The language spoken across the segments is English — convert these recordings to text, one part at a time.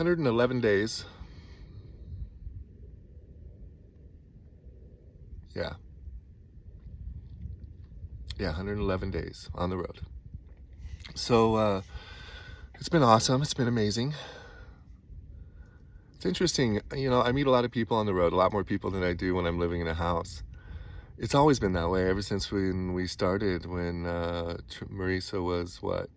111 days. Yeah. Yeah, 111 days on the road. So it's been awesome. It's been amazing. It's interesting. I meet a lot of people on the road, a lot more people than I do when I'm living in a house. It's always been that way ever since when we started, when Marisa was, what,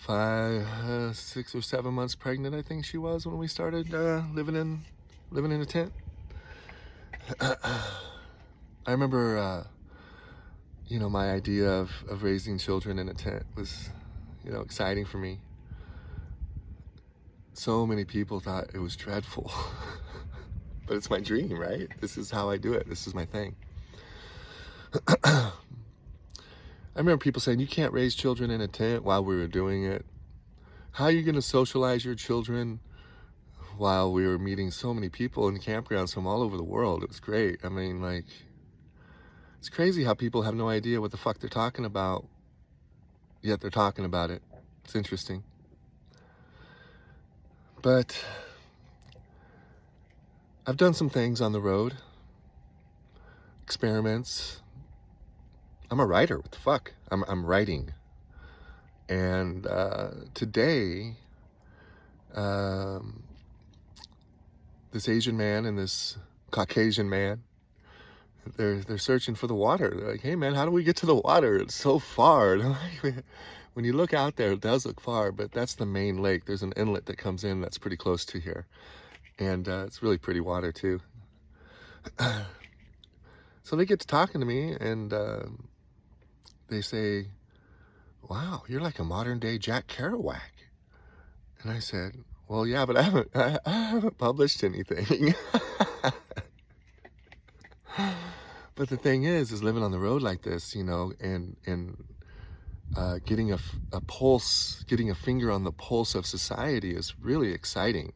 6 or 7 months pregnant, I think she was, when we started living in a tent. I remember, my idea of raising children in a tent was, exciting for me. So many people thought it was dreadful. But it's my dream, right? This is how I do it. This is my thing. I remember people saying, you can't raise children in a tent while we were doing it. How are you going to socialize your children while we were meeting so many people in campgrounds from all over the world? It was great. I mean, it's crazy how people have no idea what the fuck they're talking about, yet they're talking about it. It's interesting. But I've done some things on the road, experiments. I'm a writer. What the fuck? I'm writing. And today, this Asian man and this Caucasian man, they're searching for the water. They're like, hey man, how do we get to the water? It's so far. When you look out there, it does look far, but that's the main lake. There's an inlet that comes in that's pretty close to here. And it's really pretty water too. So they get to talking to me, and they say, wow, you're like a modern day Jack Kerouac. And I said, well, yeah, but I haven't published anything. But the thing is living on the road like this, and getting a pulse, getting a finger on the pulse of society is really exciting.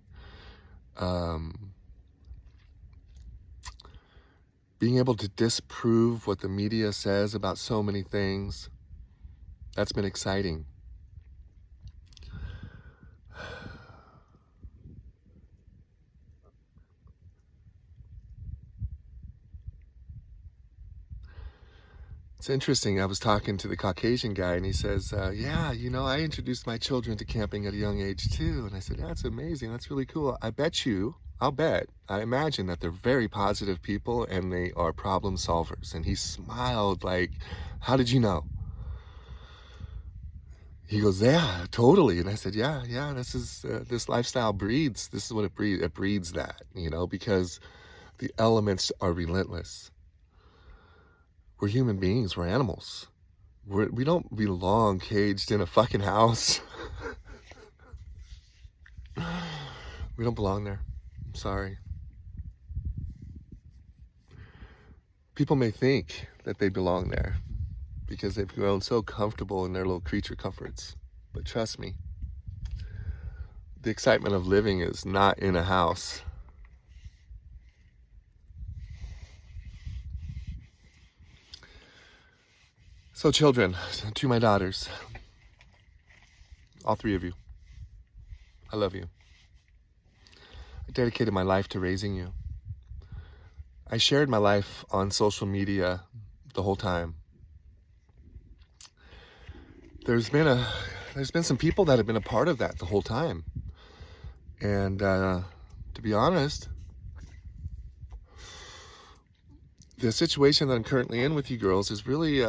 Being able to disprove what the media says about so many things, that's been exciting. It's interesting. I was talking to the Caucasian guy, and he says, yeah, I introduced my children to camping at a young age too. And I said, that's amazing. That's really cool. I imagine that they're very positive people and they are problem solvers. And he smiled like, how did you know? He goes, yeah, totally. And I said, yeah, this lifestyle breeds. This is what it breeds. It breeds that, because the elements are relentless. We're human beings. We're animals. We don't belong caged in a fucking house. We don't belong there. I'm sorry. People may think that they belong there because they've grown so comfortable in their little creature comforts. But trust me, the excitement of living is not in a house. So children, to my daughters, all three of you, I love you. I dedicated my life to raising you. I shared my life on social media the whole time. There's been some people that have been a part of that the whole time. And to be honest, the situation that I'm currently in with you girls is really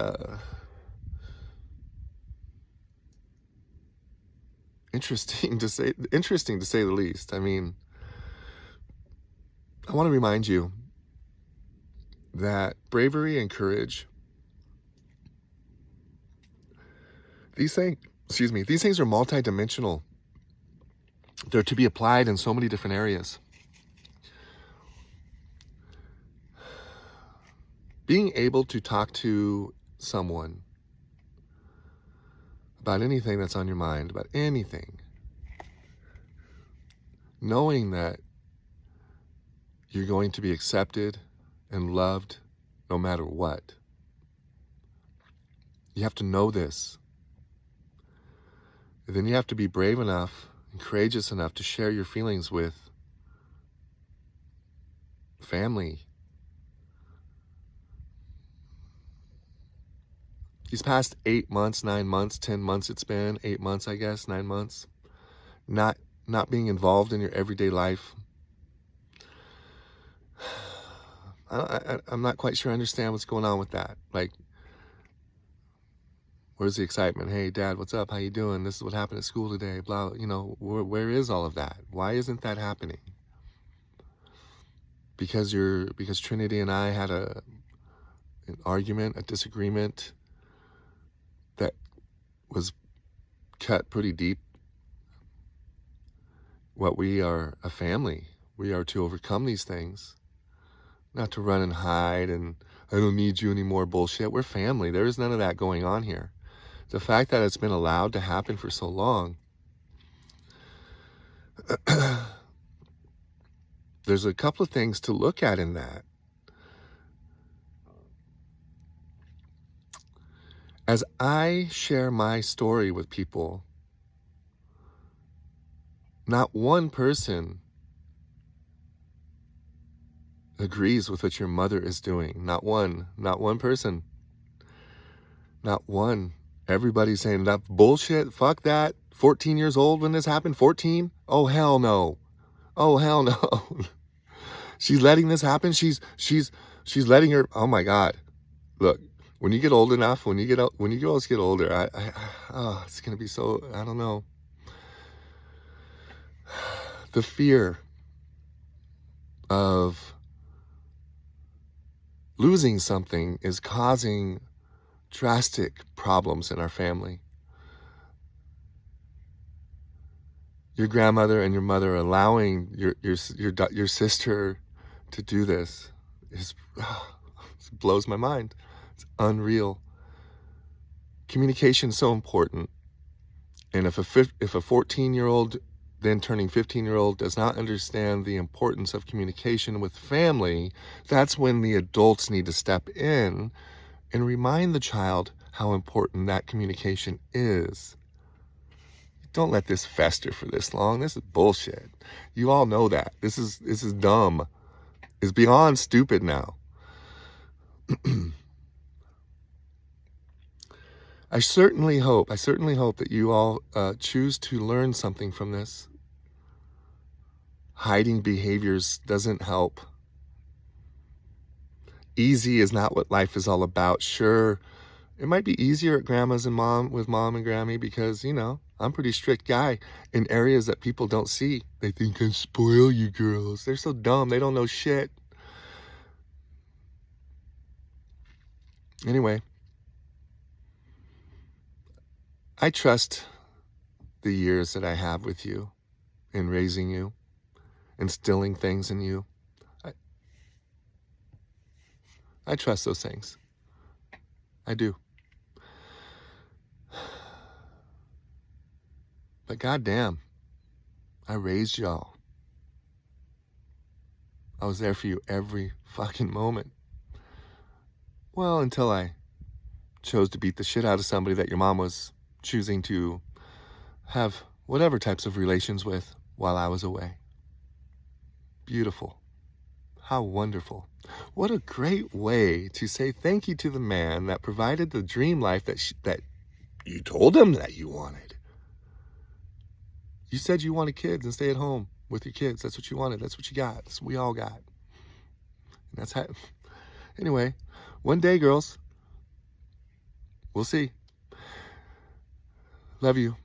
interesting to say the least. I mean, I want to remind you that bravery and courage, these things are multidimensional. They're to be applied in so many different areas. Being able to talk to someone about anything that's on your mind, about anything, knowing that you're going to be accepted and loved no matter what. You have to know this. And then you have to be brave enough, and courageous enough to share your feelings with family. These past 8 months, 9 months, 10 months it's been, 8 months, I guess, 9 months, not being involved in your everyday life. I'm not quite sure I understand what's going on with that. Like, where's the excitement? Hey, Dad, what's up? How you doing? This is what happened at school today. Blah, where is all of that? Why isn't that happening? Because Trinity and I had an argument, a disagreement that was cut pretty deep. What we are a family. We are to overcome these things. Not to run and hide and I don't need you anymore bullshit. We're family. There is none of that going on here. The fact that it's been allowed to happen for so long, there's a couple of things to look at in that. As I share my story with people, not one person agrees with what your mother is doing. Not one person. Not one. Everybody's saying that bullshit, fuck that. 14 years old when this happened, 14? Oh, hell no. Oh, hell no. She's letting this happen. She's letting her, oh my God. Look, when you get old enough, when you girls get older, it's going to be so, I don't know. The fear of losing something is causing drastic problems in our family. Your grandmother and your mother allowing your sister to do this it blows my mind. It's unreal. Communication is so important. And if a 14-year-old then turning 15-year-old does not understand the importance of communication with family, that's when the adults need to step in and remind the child how important that communication is. Don't let this fester for this long. This is bullshit. You all know that. This is dumb. It's beyond stupid now. I certainly hope that you all choose to learn something from this. Hiding behaviors doesn't help. Easy is not what life is all about. Sure, it might be easier at grandma's and mom and Grammy because, I'm a pretty strict guy in areas that people don't see. They think I spoil you girls. They're so dumb. They don't know shit. Anyway, I trust the years that I have with you in raising you, instilling things in you. I trust those things. I do. But goddamn, I raised y'all. I was there for you every fucking moment. Well, until I chose to beat the shit out of somebody that your mom was choosing to have whatever types of relations with while I was away. Beautiful. How wonderful. What a great way to say thank you to the man that provided the dream life that you told him that you wanted. You said you wanted kids and stay at home with your kids. That's what you wanted. That's what you got. That's what we all got. And that's how. Anyway, one day, girls. We'll see. Love you.